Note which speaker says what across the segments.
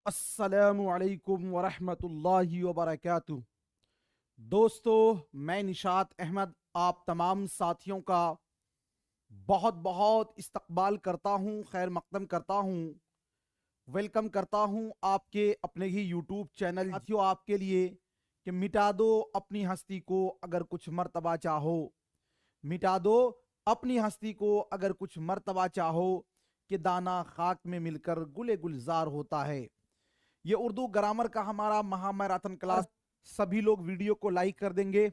Speaker 1: अस्सलामु अलैकुम वरहमतुल्लाहि वबरकातुह। दोस्तों, मैं निशात अहमद आप तमाम साथियों का बहुत बहुत इस्तकबाल करता हूं, खैर मकदम करता हूं, वेलकम करता हूं आपके अपने ही यूट्यूब चैनल साथियों आपके लिए कि मिटा दो अपनी हस्ती को अगर कुछ मर्तबा चाहो। मिटा दो अपनी हस्ती को अगर कुछ मर्तबा चाहो कि दाना खाक में मिलकर गुले गुलजार होता है। ये उर्दू ग्रामर का हमारा महामैराथन क्लास। सभी लोग वीडियो को लाइक कर देंगे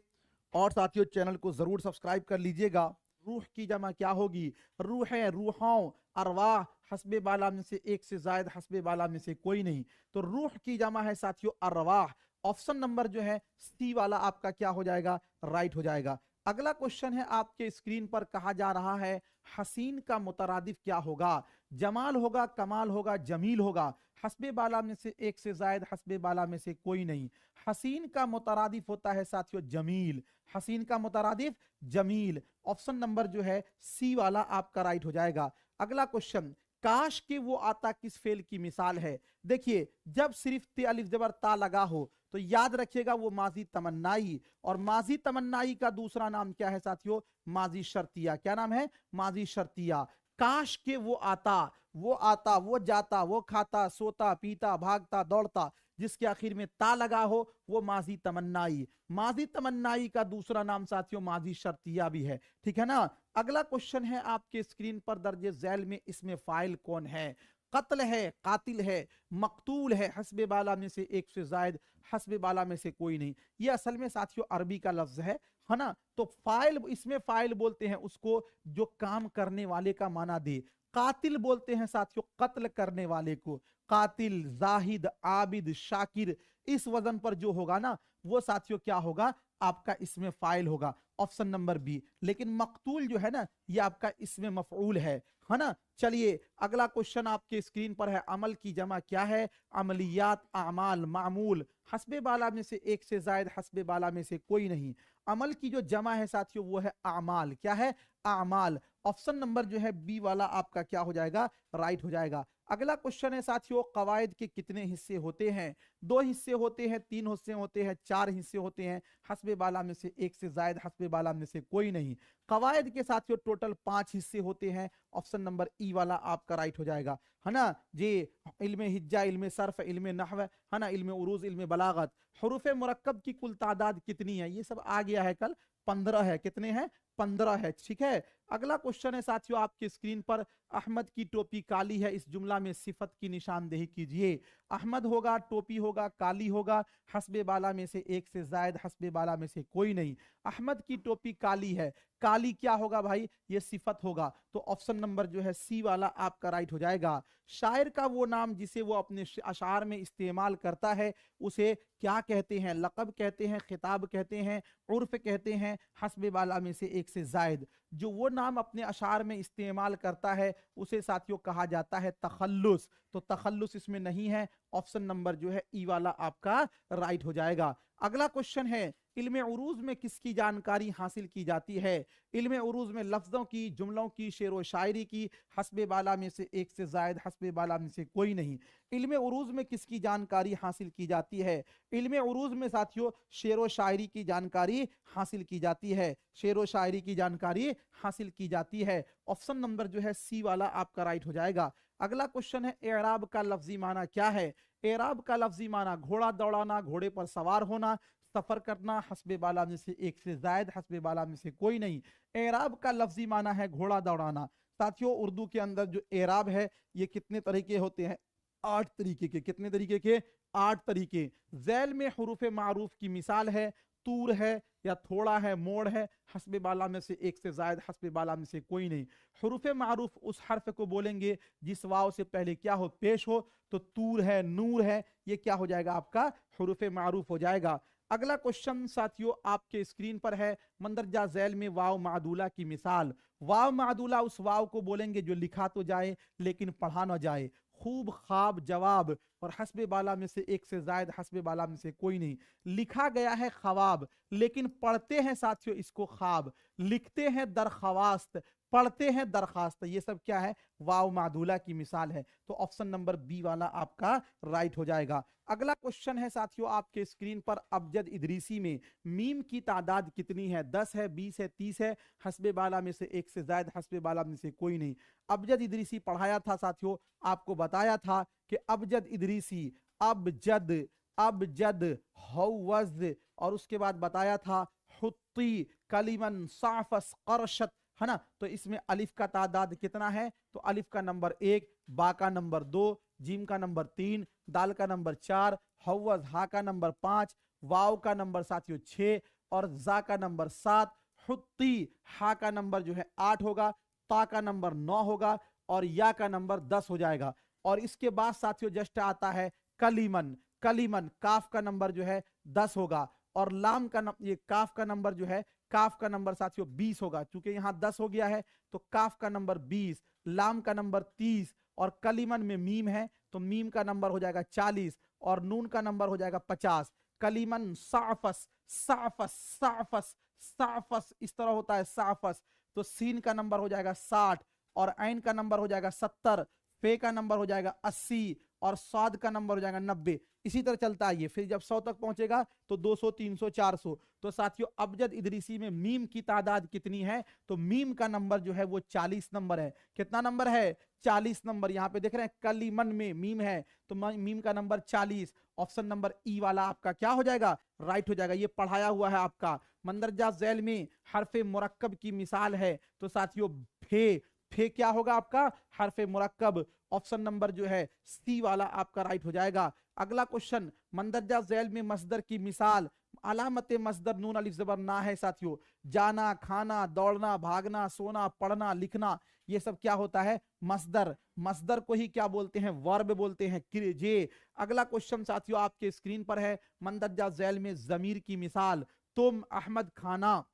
Speaker 1: और साथियों चैनल को जरूर सब्सक्राइब कर लीजिएगा। रूह की जमा क्या होगी? रूहें, रूहों, अरवाह, हस्बे बाला में से एक से जायद, हस्बे बाला में से कोई नहीं। तो रूह की जमा है साथियों अरवाह। ऑप्शन नंबर जो है सी वाला आपका क्या हो जाएगा? राइट हो जाएगा। अगला क्वेश्चन है आपके स्क्रीन पर, कहा जा रहा है हसीन का मुतरादिफ क्या होगा? जमाल होगा, कमाल होगा, जमील होगा। हस्बे बाला में से एक से जायद, हस्बे बाला में से कोई नहीं। हसीन का मुतरादिफ होता है साथियों जमील। हसीन का मुतरादिफ जमील। ऑप्शन नंबर जो है सी वाला आपका राइट हो जाएगा। अगला क्वेश्चन, काश के वो आता किस फेल की मिसाल है? देखिए, जब सिर्फ ते अलिफ जबर ता लगा हो तो याद रखिएगा वो माजी तमन्नाई, और माजी तमन्नाई का दूसरा नाम क्या है साथियों? माजी शर्तिया। क्या नाम है? माजी शर्तिया। काश के वो आता, वो आता, वो जाता, वो खाता, सोता, पीता, भागता, दौड़ता, जिसके आखिर में ता लगा हो वो माजी तमन्नाई। माजी तमन्नाई का दूसरा नाम साथियों माजी शर्तिया भी है। ठीक है ना? अगला क्वेश्चन है आपके स्क्रीन पर दर्जे झैल में, इसमें फाइल कौन है? कत्ल है, कातिल है, मकतूल है, हस्बे बाला में से एक से जायद, हस्बे बाला में से कोई नहीं। ये असल में साथियों अरबी का लफ्ज है ना? तो फाइल, इसमें फाइल बोलते हैं उसको जो काम करने वाले का माना दे। कातिल बोलते हैं साथियों कत्ल करने वाले को। कातिल, जाहिद, आबिद, शाकिर, इस वजन पर जो होगा ना वो साथियों क्या होगा? आपका इसमें फाइल होगा। Option number B. लेकिन मकतूल जो है ना ये आपका इसमें मफऊल है ना? चलिए अगला क्वेश्चन आपके स्क्रीन पर है, अमल की जमा क्या है? अमलियात, आमाल, मामूल। हस्बे बाला में से एक से जायद, हस्बे बाला में से कोई नहीं। अमल की जो जमा है साथियों वो है आमाल। क्या है? आमाल। ऑप्शन नंबर जो है बी वाला आपका क्या हो जाएगा? राइट हो जाएगा। अगला क्वेश्चन है साथियों, कवायद के कितने हिस्से होते हैं? दो हिस्से होते हैं, तीन हिस्से होते हैं, चार हिस्से होते हैं। हस्बे बाला में से एक से जायद, हस्बे बाला में से कोई नहीं। कवायद के साथियों टोटल 5 हिस्से होते हैं। ऑप्शन नंबर ई वाला आपका राइट हो जाएगा। है ना जी? इल्मे हिज्जा, इल्मे सर्फ, इल्मे नहव, है ना, इल्मे उरूज, इल्मे बलागत। हुरूफ मुरक्कब की कुल तादाद कितनी है? ये सब आ गया है कल। 15 है। कितने हैं? 15 है। ठीक है। अगला क्वेश्चन है साथियों आपके स्क्रीन पर, अहमद की टोपी काली है, इस जुमला में सिफत की निशानदेही कीजिए। अहमद होगा, टोपी होगा, काली होगा, हस्बे बाला में से एक से जायद, हस्बे बाला में से कोई नहीं। अहमद की टोपी काली है, काली क्या होगा भाई? ये सिफत होगा। तो ऑप्शन नंबर जो है सी वाला आपका राइट हो जाएगा। शायर का वो नाम जिसे वो अपने अशार में इस्तेमाल करता है उसे क्या कहते हैं? लक़ब कहते हैं, खिताब कहते हैं, उर्फ कहते हैं, हस्बे बाला में से एक से जायद। जो वो नाम अपने अशार में इस्तेमाल करता है उसे साथियों कहा जाता है तखल्लुस। तो तखल्लुस इसमें नहीं है। ऑप्शन नंबर जो है ई वाला आपका राइट हो जाएगा। अगला क्वेश्चन है, इल्मे उरूज में किसकी जानकारी हासिल की जाती है? इल्मे उरूज में लफ्जों की, जुमलों की, शेर व शायरी की, हस्बे बाला में से एक से जायद, हस्बे बाला में से कोई नहीं। इल्मे उरूज में किसकी जानकारी हासिल की जाती है? इल्मे उरूज में साथियों शेर व शायरी की जानकारी हासिल की जाती है। शेर व शायरी की जानकारी हासिल की जाती है। ऑप्शन नंबर जो है सी वाला आपका राइट हो जाएगा। अगला क्वेश्चन है, एराब का लफ्जी माना क्या है? एराब का लफ्जी माना घोड़ा दौड़ाना, घोड़े पर सवार होना, सफर करना, हस्बे बाला में से एक से जायद, हस्बे बाला में से कोई नहीं। एराब का लफ्जी माना है घोड़ा दौड़ाना। साथियों उर्दू के अंदर जो एराब है ये कितने तरीके होते हैं? 8 तरीके के। कितने तरीके के? 8 तरीके। झैल में हुरूफ मारूफ की मिसाल है, तूर है या थोड़ा है, मोड़ है, हस्बे बाला में से एक से जायद, हस्बे बाला में से कोई नहीं। हुरूफ मारूफ उस हर्फ को बोलेंगे जिस वाव से पहले क्या हो? पेश हो। तो तूर है, नूर है, ये क्या हो जाएगा आपका? हुरूफ मारूफ हो जाएगा। अगला क्वेश्चन साथियों आपके स्क्रीन पर है, मंदरजा झैल में वाव मादूला की मिसाल। वाव मादूला उस वाव को बोलेंगे जो लिखा तो जाए लेकिन पढ़ा ना जाए। खूब, ख्वाब, जवाब, और हस्बे बाला में से एक से जायद, हस्बे बाला में से कोई नहीं। लिखा गया है ख्वाब लेकिन पढ़ते हैं साथियों इसको ख्वाब। लिखते हैं दरख्वास्त, पढ़ते हैं दरखास्त, ये सब क्या है, वाव मादूला की मिसाल है। तो ऑप्शन नंबर बी वाला आपका राइट हो जाएगा। अगला क्वेश्चन है साथियों आपके स्क्रीन पर, अबजद इदरीसी में मीम की तादाद कितनी है? 10 है, 20 है, 30 है, हस्बे बाला में से एक से ज्यादा, हस्बे बाला में से कोई नहीं। अबजद इदरीसी पढ़ाया था साथियों, आपको बताया था कि अबजद इदरीसी, अबजद, अबजद हौवज, और उसके बाद बताया था हुत्ती कलिमन साफस करशत, है ना। तो इसमें अलिफ का तादाद कितना है? तो अलिफ का नंबर 1, बा का नंबर 2, जीम का नंबर 3, दाल का नंबर 4, हवज हा का नंबर 5, वाव का नंबर साथियों 6 और जा का नंबर 7, हुत्ती हा का नंबर जो है 8 होगा, ता का नंबर 9 होगा और या का नंबर 10 हो जाएगा। और इसके बाद साथियों जस्ट आता है कलीमन, कलीमन काफ का नंबर जो है 10 होगा और लाम का ये काफ का नंबर जो है, काफ का नंबर साथियों 20 होगा। चूंकि यहां 10 हो गया है तो काफ का नंबर 20, लाम का नंबर 30 और कलीमन में मीम है तो मीम का नंबर हो जाएगा 40 और नून का नंबर हो जाएगा 50। कलीमन साफस, साफस, साफस, साफस इस तरह होता है साफस। तो सीन का नंबर हो जाएगा 60 और ऐन का नंबर हो जाएगा 70, फे का नंबर हो जाएगा 80 और स्वाद का नंबर हो जाएगा 90। इसी तरह चलता है ये, फिर जब 100 तक पहुंचेगा तो 200, 300, 400। तो साथियों अबजद इदरीसी में मीम की तादाद कितनी है? तो मीम का नंबर जो है वो 40 नंबर है। कितना नंबर है? 40 नंबर। यहाँ पे देख रहे हैं कलीमन में मीम है तो मीम का नंबर 40। ऑप्शन नंबर ई वाला आपका क्या हो जाएगा? राइट हो जाएगा। ये पढ़ाया हुआ है आपका। मंदरजा झैल में हरफे मुरक्कब की मिसाल है तो साथियों फे, फे क्या होगा आपका? हरफे मुरक्कब। ऑप्शन नंबर जो है सी वाला आपका राइट हो जाएगा। अगला क्वेश्चन, मंदरजा झैल में मसदर की मिसाल, अलामत मसदर नून अलिफ जबर ना है साथियों। जाना, खाना, दौड़ना, भागना, सोना, पढ़ना, लिखना, ये सब क्या होता है? मसदर। मसदर को ही क्या बोलते हैं? वर्ब बोलते हैं, जे। अगला क्वेश्चन साथियों आपके स्क्रीन पर है, मंदरजा झैल में जमीर की मिसाल, तुम, अहमद, खाना,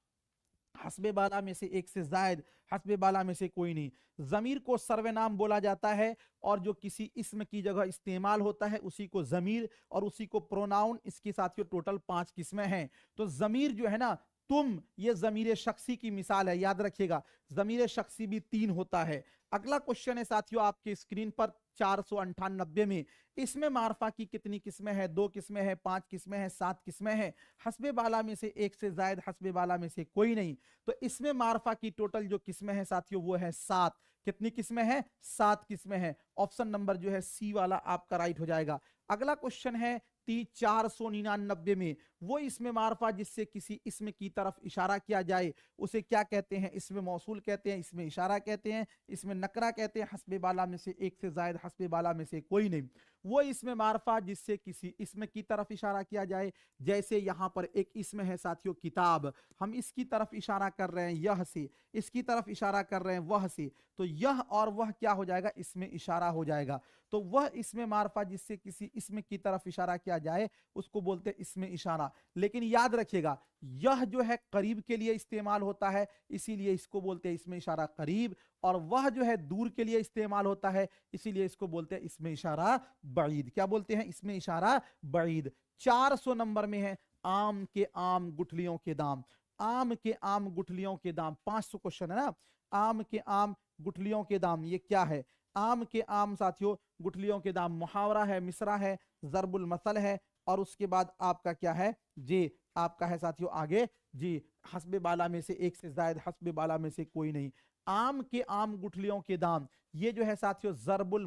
Speaker 1: हस्बे बाला में से एक से जायद, हस्बे बाला में से कोई नहीं। जमीर को सर्वनाम बोला जाता है और जो किसी इसम की जगह इस्तेमाल होता है उसी को जमीर और उसी को प्रोनाउन। इसकी साथियों टोटल 5 किस्में हैं। तो जमीर जो है ना, तुम, ये जमीर शख्सी की मिसाल है, याद रखिएगा। जमीर शख्सी भी 3 होता है। अगला क्वेश्चन है साथियों आपके स्क्रीन पर 498 में, इसमें मारफा की कितनी किस्में हैं? 2 किस्में हैं, 5 किस्में हैं, 7 किस्में हैं। हस्बे बाला में से एक से जायद, हस्बे बाला में से कोई नहीं। तो इसमें मारफा की टोटल जो किस्में हैं साथियों वो है 7। कितनी किस्में हैं? 7 किस्में हैं। ऑप्शन नंबर जो है सी वाला आपका राइट हो जाएगा। अगला क्वेश्चन है 499 में, वो इसमें मारफा जिससे किसी इसमें की तरफ इशारा किया जाए उसे क्या कहते हैं? इसमें मौसूल कहते हैं, इसमें इशारा कहते हैं, इसमें नकरा कहते हैं, हस्बे बाला में से एक से जायद, हस्बे बाला में से कोई नहीं। वो इसमें मारफा जिससे किसी इसमें की तरफ इशारा किया जाए, जैसे यहां पर एक इसमें है साथियों किताब, हम इसकी तरफ इशारा कर रहे हैं यह से, इसकी तरफ इशारा कर रहे हैं वह से, तो यह और वह क्या हो जाएगा? इसमें इशारा हो जाएगा। तो वह इसमें मारफा जिससे किसी इसमें की तरफ इशारा किया जाए उसको बोलते हैं इसमें इशारा। लेकिन याद रखिएगा यह जो है करीब के लिए इस्तेमाल होता है, इसीलिए इसको बोलते हैं इसमें इशारा करीब, और वह जो है दूर के लिए इस्तेमाल होता है, इसीलिए इसको बोलते हैं इसमें इशारा बईद। क्या बोलते हैं? इसमें इशारा बईद। 400 नंबर में है, आम के आम गुठलियों के दाम। आम के आम गुठलियों के दाम, 500 क्वेश्चन है ना। आम के आम गुठलियों के दाम, ये क्या है? आम के आम साथियों गुठलियों के दाम मुहावरा है, मिसरा है, जरबुल मसल है और उसके बाद आपका क्या है जी? आपका है साथियों आगे जी, हस्बे बाला में से एक से जायद, हस्बे बाला में से कोई नहीं। आम के आम गुठलियों के दाम, ये जो है साथियों जरबुल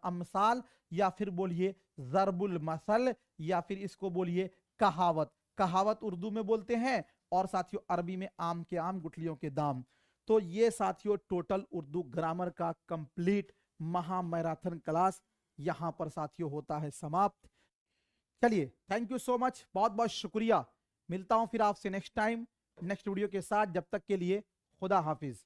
Speaker 1: अमसाल या फिर बोलिए जरबुल मसल या फिर इसको बोलिए कहावत। कहावत उर्दू में बोलते हैं और साथियों अरबी में आम के आम गुठलियों के दाम। तो ये साथियों टोटल उर्दू ग्रामर का कंप्लीट महा मैराथन क्लास यहां पर साथियों होता है समाप्त। चलिए, थैंक यू सो मच, बहुत बहुत शुक्रिया। मिलता हूं फिर आपसे नेक्स्ट टाइम नेक्स्ट वीडियो के साथ। जब तक के लिए खुदा हाफिज।